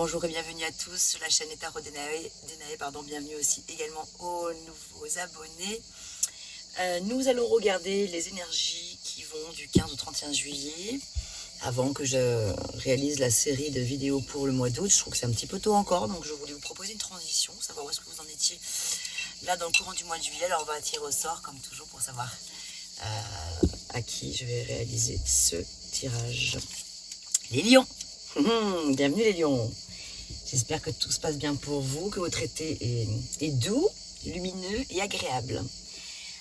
Bonjour et bienvenue à tous sur la chaîne Tarot Denae, bienvenue aussi également aux nouveaux abonnés. Nous allons regarder les énergies qui vont du 15 au 31 juillet, avant que je réalise la série de vidéos pour le mois d'août. Je trouve que c'est un petit peu tôt encore, donc je voulais vous proposer une transition, savoir où est-ce que vous en étiez là dans le courant du mois de juillet. Alors on va tirer au sort comme toujours pour savoir à qui je vais réaliser ce tirage. Les lions. Bienvenue les lions. J'espère que tout se passe bien pour vous, que votre été est doux, lumineux et agréable.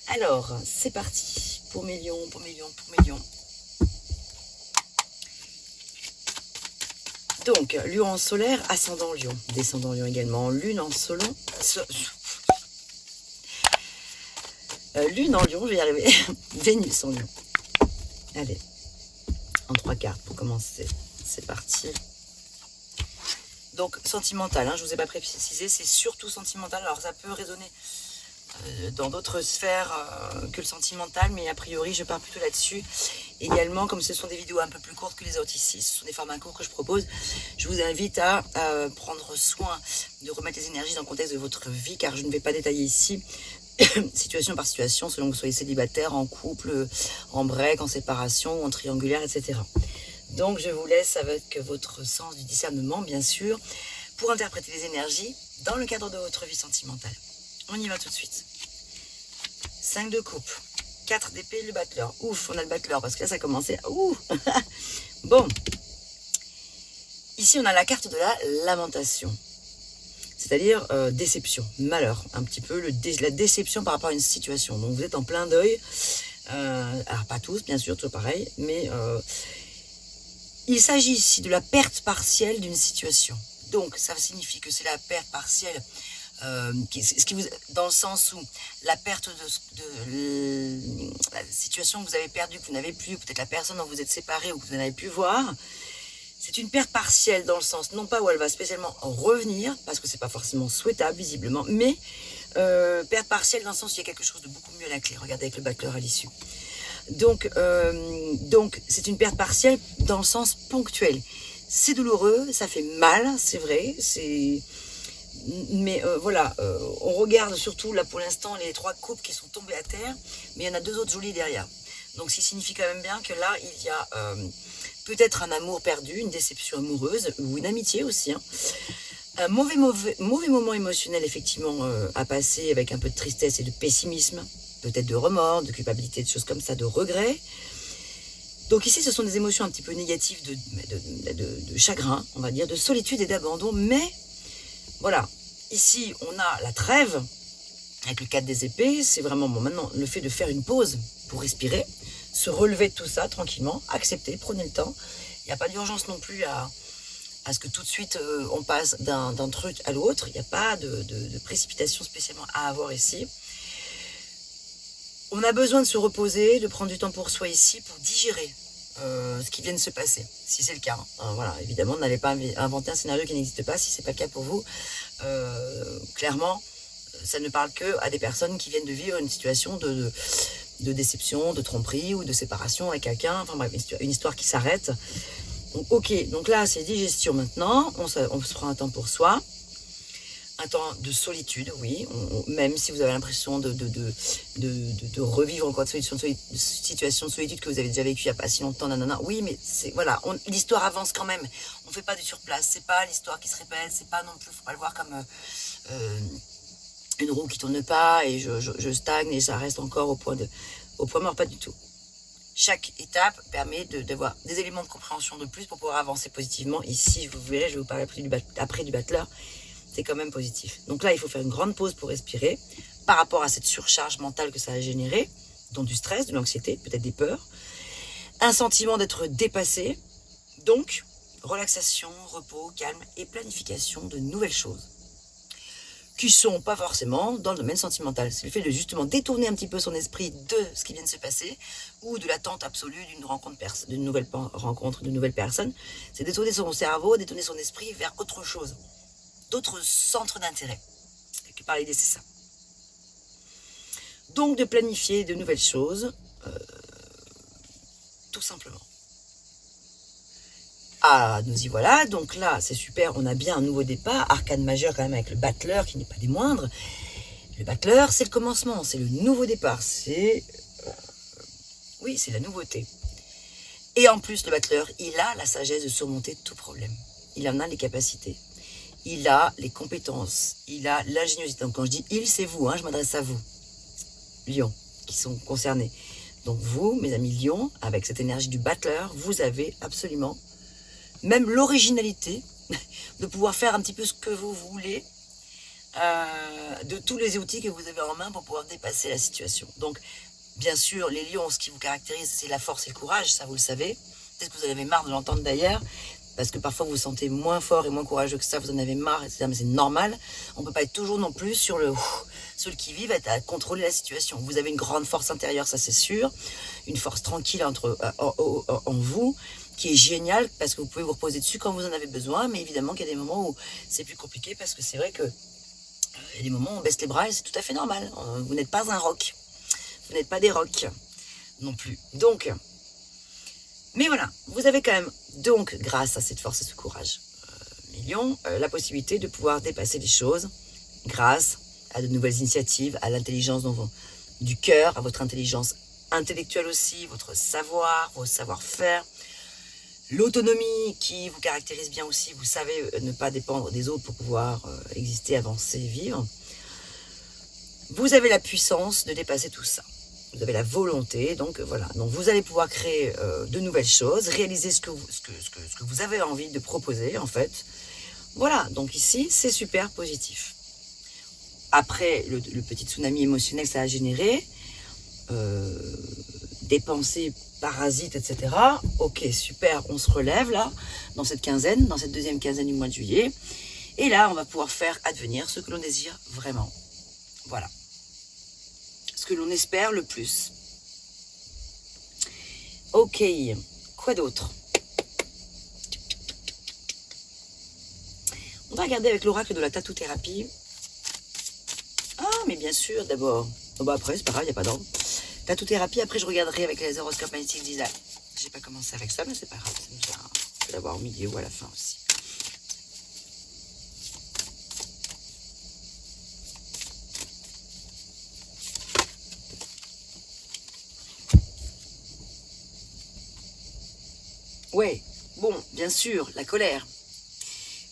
Alors, c'est parti pour mes lions. Donc, lion en solaire, ascendant lion, descendant lion également, lune en solon, lune en lion, je vais y arriver, Vénus en lion. Allez, en 3 cartes pour commencer, c'est parti. Donc, sentimental, je ne vous ai pas précisé, c'est surtout sentimental. Alors, ça peut résonner dans d'autres sphères que le sentimental, mais a priori, je pars plutôt là-dessus. Également, comme ce sont des vidéos un peu plus courtes que les autres ici, ce sont des formats courts que je propose, je vous invite à prendre soin de remettre les énergies dans le contexte de votre vie, car je ne vais pas détailler ici, situation par situation, selon que vous soyez célibataire, en couple, en break, en séparation, en triangulaire, etc. Donc, je vous laisse avec votre sens du discernement, bien sûr, pour interpréter les énergies dans le cadre de votre vie sentimentale. On y va tout de suite. 5 de coupe, 4 d'épée, le battleur. Ouf, on a le battleur, parce que là, ça a commencé. Ouh. Bon. Ici, on a la carte de la lamentation. C'est-à-dire déception, malheur. Un petit peu la déception par rapport à une situation. Donc, vous êtes en plein deuil. Alors, pas tous, bien sûr, tout pareil, mais... il s'agit ici de la perte partielle d'une situation. Donc, ça signifie que c'est la perte partielle, dans le sens où la perte de la situation que vous avez perdue, que vous n'avez plus, peut-être la personne dont vous êtes séparé ou que vous n'avez plus voir, c'est une perte partielle dans le sens, non pas où elle va spécialement revenir, parce que c'est pas forcément souhaitable, visiblement, mais perte partielle dans le sens où il y a quelque chose de beaucoup mieux à la clé. Regardez avec le battleur à l'issue. Donc c'est une perte partielle dans le sens ponctuel. C'est douloureux, ça fait mal, c'est vrai. Mais voilà, on regarde surtout là pour l'instant les 3 coupes qui sont tombées à terre, mais il y en a 2 autres jolies derrière. Donc, ce qui signifie quand même bien que là, il y a peut-être un amour perdu, une déception amoureuse, ou une amitié aussi. Un mauvais moment émotionnel, effectivement, à passer avec un peu de tristesse et de pessimisme. Peut-être de remords, de culpabilité, de choses comme ça, de regrets. Donc ici, ce sont des émotions un petit peu négatives de chagrin, on va dire, de solitude et d'abandon. Mais voilà, ici, on a la trêve avec le 4 des épées. C'est vraiment bon, maintenant le fait de faire une pause pour respirer, se relever de tout ça tranquillement, accepter, prenez le temps. Il n'y a pas d'urgence non plus à ce que tout de suite on passe d'un truc à l'autre. Il n'y a pas de précipitation spécialement à avoir ici. On a besoin de se reposer, de prendre du temps pour soi ici, pour digérer ce qui vient de se passer, si c'est le cas. Voilà, évidemment, n'allez pas inventer un scénario qui n'existe pas, si ce n'est pas le cas pour vous. Clairement, ça ne parle que à des personnes qui viennent de vivre une situation de déception, de tromperie ou de séparation avec quelqu'un. Enfin bref, une histoire qui s'arrête. Donc, ok, donc là, c'est digestion maintenant. On se prend un temps pour soi. Un temps de solitude, oui, même si vous avez l'impression de revivre encore une situation de solitude que vous avez déjà vécue il n'y a pas si longtemps, nanana. Oui, mais c'est voilà, l'histoire avance quand même. On ne fait pas du surplace, c'est pas l'histoire qui se répète, c'est pas non plus, faut pas le voir comme une roue qui tourne pas et je stagne et ça reste encore au point mort, pas du tout. Chaque étape permet d'avoir des éléments de compréhension de plus pour pouvoir avancer positivement. Ici, vous verrez, je vais vous parler après du battleur. C'est quand même positif. Donc là, il faut faire une grande pause pour respirer par rapport à cette surcharge mentale que ça a généré, dont du stress, de l'anxiété, peut-être des peurs, un sentiment d'être dépassé, donc relaxation, repos, calme et planification de nouvelles choses qui sont pas forcément dans le domaine sentimental. C'est le fait de justement détourner un petit peu son esprit de ce qui vient de se passer ou de l'attente absolue d'une nouvelle rencontre, d'une nouvelle personne. C'est détourner son cerveau, détourner son esprit vers autre chose. D'autres centres d'intérêt. Quelque part, l'idée, c'est ça. Donc, de planifier de nouvelles choses, tout simplement. Ah, nous y voilà. Donc là, c'est super. On a bien un nouveau départ. Arcane majeur quand même avec le battleur qui n'est pas des moindres. Le battleur, c'est le commencement. C'est le nouveau départ. Oui, c'est la nouveauté. Et en plus, le battleur, il a la sagesse de surmonter tout problème. Il en a les capacités. Il a les compétences. Il a l'ingéniosité. Donc quand je dis il, c'est vous. Je m'adresse à vous, Lion, qui sont concernés. Donc vous, mes amis Lion, avec cette énergie du battleur, vous avez absolument même l'originalité de pouvoir faire un petit peu ce que vous voulez de tous les outils que vous avez en main pour pouvoir dépasser la situation. Donc, bien sûr, les lions, ce qui vous caractérise, c'est la force et le courage, ça vous le savez. Peut-être que vous en avez marre de l'entendre d'ailleurs, parce que parfois vous vous sentez moins fort et moins courageux que ça, vous en avez marre, etc. Mais c'est normal, on ne peut pas être toujours non plus sur le qui-vive à contrôler la situation. Vous avez une grande force intérieure, ça c'est sûr, une force tranquille en vous, qui est géniale, parce que vous pouvez vous reposer dessus quand vous en avez besoin, mais évidemment qu'il y a des moments où c'est plus compliqué, parce que c'est vrai que il y a des moments où on baisse les bras et c'est tout à fait normal. Vous n'êtes pas un roc. Vous n'êtes pas des rocs non plus. Donc, mais voilà, vous avez quand même, donc, grâce à cette force et ce courage, Lion, la possibilité de pouvoir dépasser les choses grâce à de nouvelles initiatives, à l'intelligence du cœur, à votre intelligence intellectuelle aussi, votre savoir, vos savoir-faire, l'autonomie qui vous caractérise bien aussi. Vous savez ne pas dépendre des autres pour pouvoir exister, avancer, vivre. Vous avez la puissance de dépasser tout ça. Vous avez la volonté, donc voilà. Donc vous allez pouvoir créer de nouvelles choses, réaliser ce que vous avez envie de proposer en fait. Voilà, donc ici c'est super positif. Après le petit tsunami émotionnel que ça a généré, des pensées parasites, etc. Ok, super, on se relève là, dans cette quinzaine, dans cette deuxième quinzaine du mois de juillet. Et là, on va pouvoir faire advenir ce que l'on désire vraiment. Voilà. Ce que l'on espère le plus. Ok, quoi d'autre? On va regarder avec l'oracle de la tatou-thérapie. Ah, mais bien sûr, d'abord. Oh, bah après, c'est pas grave, il n'y a pas d'ordre. Tatou-thérapie, après je regarderai avec les horoscopes magnétiques d'Isa. J'ai pas commencé avec ça, mais c'est pas grave. Ça nous a l'avoir au milieu ou à la fin aussi. Ouais, bon, bien sûr, la colère.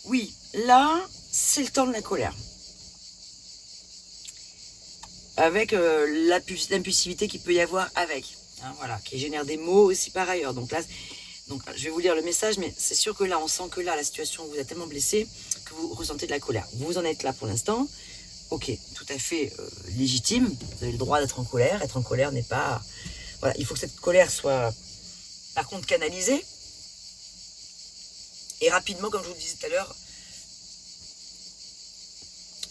Oui, là, c'est le temps de la colère. Avec l'impulsivité qu'il peut y avoir avec. Voilà, qui génère des mots aussi par ailleurs. Donc là, je vais vous lire le message, mais c'est sûr que là, on sent que là, la situation vous a tellement blessé que vous ressentez de la colère. Vous en êtes là pour l'instant. Ok, tout à fait légitime. Vous avez le droit d'être en colère. Être en colère n'est pas... Voilà, il faut que cette colère soit, par contre, canalisée. Et rapidement, comme je vous le disais tout à l'heure,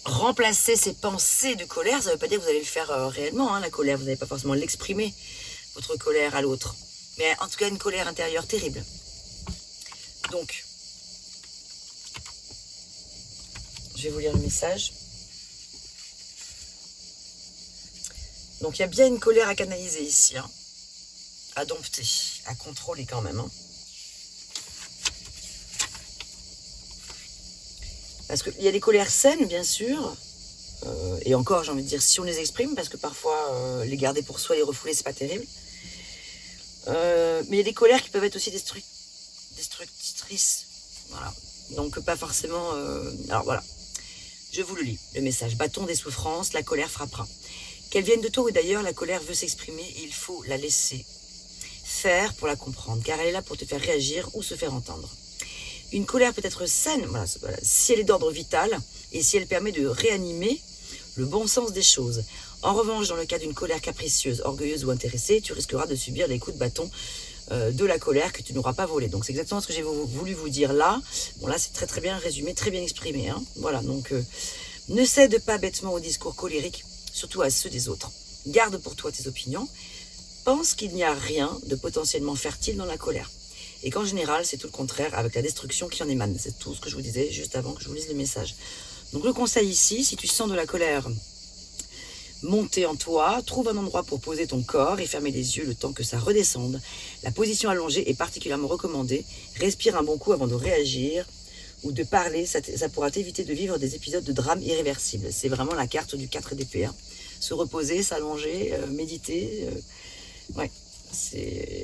remplacer ces pensées de colère, ça ne veut pas dire que vous allez le faire réellement, la colère. Vous n'allez pas forcément l'exprimer, votre colère à l'autre. Mais en tout cas, une colère intérieure terrible. Donc, je vais vous lire le message. Donc, il y a bien une colère à canaliser ici, à dompter, à contrôler quand même. Parce qu'il y a des colères saines, bien sûr. Et encore, j'ai envie de dire, si on les exprime, parce que parfois, les garder pour soi, les refouler, c'est pas terrible. Mais il y a des colères qui peuvent être aussi destructrices. Voilà. Donc, pas forcément... Alors, voilà. Je vous le lis, le message. Bâton des souffrances, la colère frappera. Qu'elle vienne de toi ou d'ailleurs, la colère veut s'exprimer et il faut la laisser faire pour la comprendre, car elle est là pour te faire réagir ou se faire entendre. Une colère peut être saine, voilà, si elle est d'ordre vital et si elle permet de réanimer le bon sens des choses. En revanche, dans le cas d'une colère capricieuse, orgueilleuse ou intéressée, tu risqueras de subir les coups de bâton de la colère que tu n'auras pas volé. Donc c'est exactement ce que j'ai voulu vous dire là. Bon là c'est très très bien résumé, très bien exprimé. Voilà, donc ne cède pas bêtement aux discours colériques, surtout à ceux des autres. Garde pour toi tes opinions. Pense qu'il n'y a rien de potentiellement fertile dans la colère. Et qu'en général, c'est tout le contraire avec la destruction qui en émane. C'est tout ce que je vous disais juste avant que je vous lise le message. Donc le conseil ici, si tu sens de la colère monter en toi, trouve un endroit pour poser ton corps et fermer les yeux le temps que ça redescende. La position allongée est particulièrement recommandée. Respire un bon coup avant de réagir ou de parler, ça pourra t'éviter de vivre des épisodes de drame irréversibles. C'est vraiment la carte du 4 d'épée. Hein. Se reposer, s'allonger, méditer. Ouais,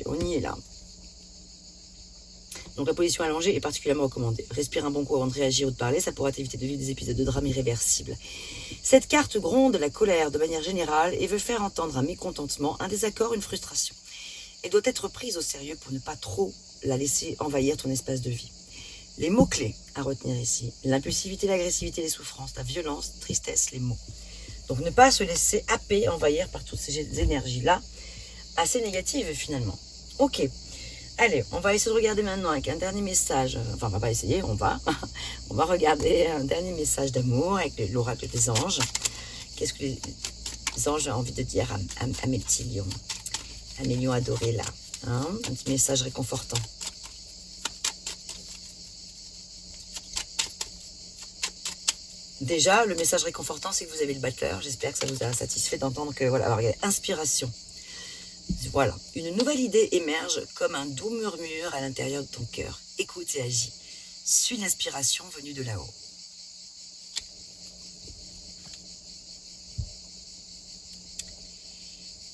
on y est là. Donc la position allongée est particulièrement recommandée. Respire un bon coup avant de réagir ou de parler, ça pourra t'éviter de vivre des épisodes de drame irréversibles. Cette carte gronde la colère de manière générale et veut faire entendre un mécontentement, un désaccord, une frustration. Elle doit être prise au sérieux pour ne pas trop la laisser envahir ton espace de vie. Les mots-clés à retenir ici, l'impulsivité, l'agressivité, les souffrances, la violence, tristesse, les mots. Donc ne pas se laisser happer, envahir par toutes ces énergies-là, assez négatives finalement. Ok, allez, on va essayer de regarder maintenant avec un dernier message. Enfin, on va pas essayer, on va regarder un dernier message d'amour avec l'oracle des anges. Qu'est-ce que les anges ont envie de dire à mes petits lions, à mes lions adorés là, hein? Un petit message réconfortant. Déjà, le message réconfortant, c'est que vous avez le battleur. J'espère que ça vous a satisfait d'entendre que, voilà, alors regardez, inspiration. Voilà, une nouvelle idée émerge comme un doux murmure à l'intérieur de ton cœur. Écoute et agis. Suis l'inspiration venue de là-haut.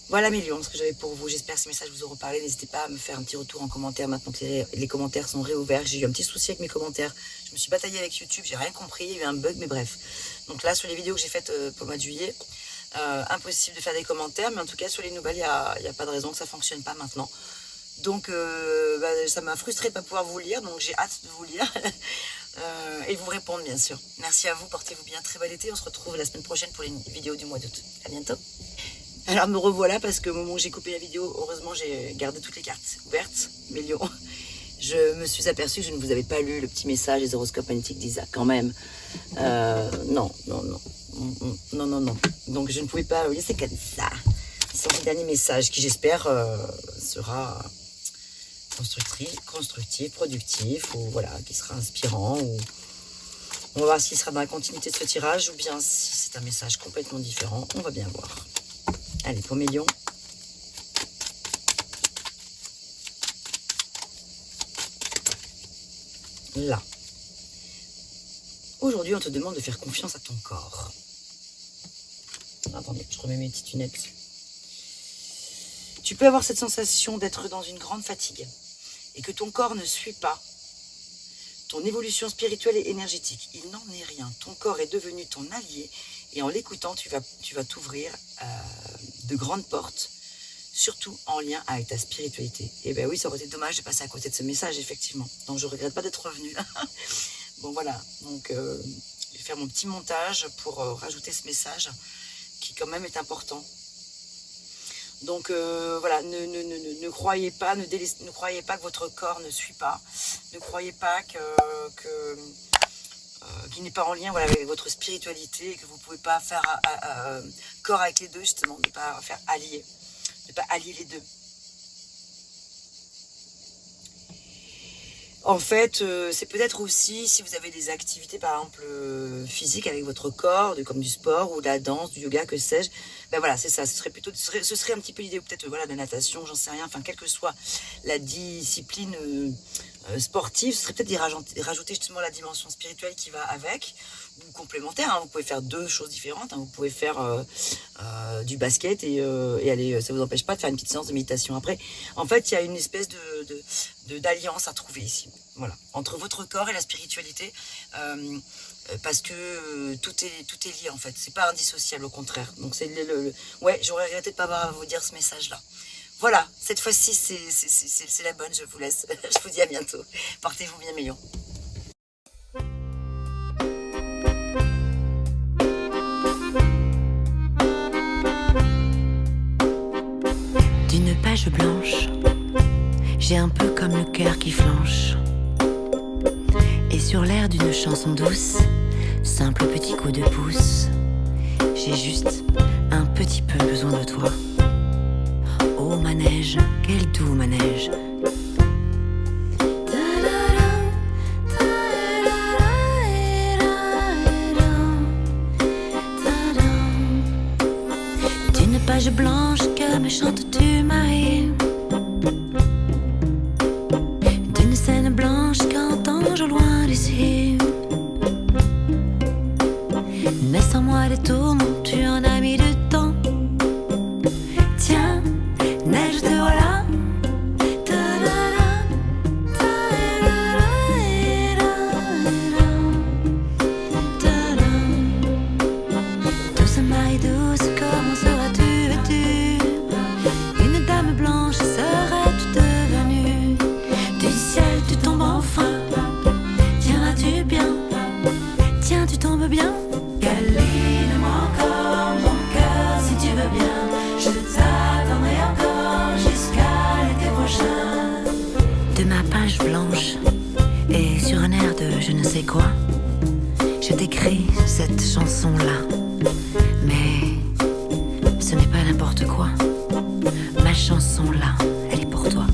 Voilà mes lions, ce que j'avais pour vous. J'espère que ces messages vous auront parlé. N'hésitez pas à me faire un petit retour en commentaire maintenant que les commentaires sont réouverts. J'ai eu un petit souci avec mes commentaires. Je me suis bataillée avec YouTube, j'ai rien compris, il y a eu un bug, mais bref. Donc là, sur les vidéos que j'ai faites pour le mois de juillet, impossible de faire des commentaires, mais en tout cas, sur les nouvelles, il n'y a pas de raison que ça ne fonctionne pas maintenant. Donc, ça m'a frustrée de ne pas pouvoir vous lire, donc j'ai hâte de vous lire et de vous répondre, bien sûr. Merci à vous, portez-vous bien, très bel été. On se retrouve la semaine prochaine pour les vidéos du mois d'août. À bientôt. Alors me revoilà parce que au moment où j'ai coupé la vidéo, heureusement j'ai gardé toutes les cartes ouvertes, mes lions. Je me suis aperçue que je ne vous avais pas lu le petit message des horoscopes magnétiques d'Isaac quand même. Non. Donc je ne pouvais pas laisser comme ça. C'est le dernier message qui j'espère sera constructif, productif, ou voilà, qui sera inspirant. Ou... On va voir s'il sera dans la continuité de ce tirage ou bien si c'est un message complètement différent. On va bien voir. Allez, pour mes lions. Là. Aujourd'hui, on te demande de faire confiance à ton corps. Attendez, je remets mes petites lunettes. Tu peux avoir cette sensation d'être dans une grande fatigue et que ton corps ne suit pas ton évolution spirituelle et énergétique. Il n'en est rien. Ton corps est devenu ton allié et en l'écoutant, tu vas t'ouvrir de grandes portes, surtout en lien avec ta spiritualité. Et bien oui, ça aurait été dommage de passer à côté de ce message, effectivement. Donc je ne regrette pas d'être revenue. Bon voilà, donc je vais faire mon petit montage pour rajouter ce message qui quand même est important. Donc voilà, ne croyez pas, ne croyez pas que votre corps ne suit pas. Ne croyez pas qu'il n'est pas en lien, voilà, avec votre spiritualité et que vous ne pouvez pas faire corps avec les deux, justement, ne pas faire allier, ne pas allier les deux. En fait, c'est peut-être aussi si vous avez des activités, par exemple, physiques avec votre corps, comme du sport ou de la danse, du yoga, que sais-je. Ben voilà, c'est ça. Ce serait un petit peu l'idée, peut-être, voilà, de la natation, j'en sais rien. Enfin, quelle que soit la discipline sportive, ce serait peut-être d'y rajouter justement la dimension spirituelle qui va avec, ou complémentaire. Hein. Vous pouvez faire deux choses différentes. Hein. Vous pouvez faire du basket et aller, ça ne vous empêche pas de faire une petite séance de méditation après. En fait, il y a une espèce d'alliance à trouver ici. Voilà, entre votre corps et la spiritualité, parce que tout est lié en fait. C'est pas indissociable, au contraire. Donc c'est ouais, j'aurais regretté de pas avoir à vous dire ce message-là. Voilà, cette fois-ci c'est la bonne. Je vous laisse. Je vous dis à bientôt. Portez-vous bien, mes lions. D'une page blanche, j'ai un peu comme le cœur qui flanche. Et sur l'air d'une chanson douce, simple petit coup de pouce, j'ai juste un petit peu besoin de toi. Oh manège, quel doux manège. me chantes-tu Marie? D'une scène blanche qu'entends-je au loin d'ici? Mais sans moi des tourments, tu en as mis du temps. Tiens, neige te voilà. Douce Marie douce, comment seras-tu vêtue? Une dame blanche serais-tu devenue? Du ciel tu tombes enfin. Tiendras-tu bien? Tiens, tu tombes bien? Câline-moi encore mon cœur si tu veux bien. Je t'attendrai encore jusqu'à l'été prochain. De ma page blanche et sur un air de je ne sais quoi, je t'écris cette chanson-là. Mais ce n'est pas n'importe quoi. Ma chanson-là, elle est pour toi.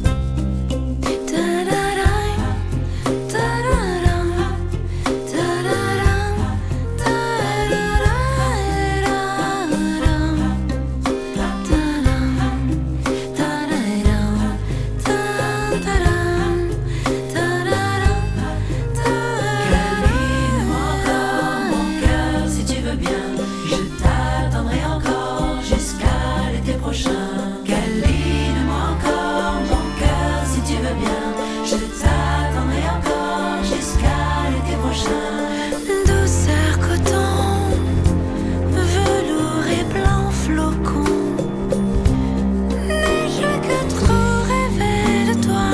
Douceur coton, velours et blanc flocon, neige que trop rêvé de toi,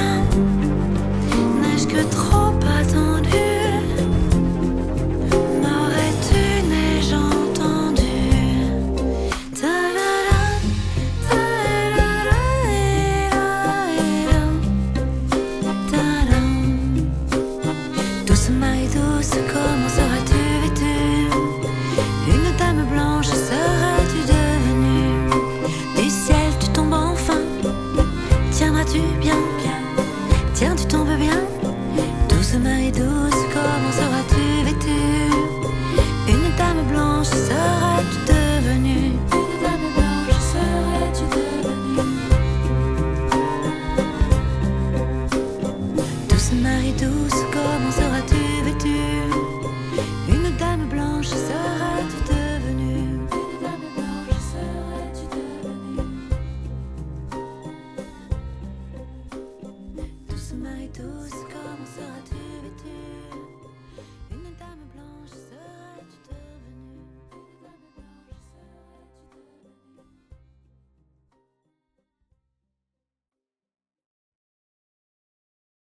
neige que trop attendue. M'aurais-tu neige entendue? Douce Marie douce, comment seras-tu vêtue? Une dame blanche seras-tu devenue? Du ciel tu tombes enfin. Tiendras-tu bien? Tiens, tu tombes bien? Douce Marie douce.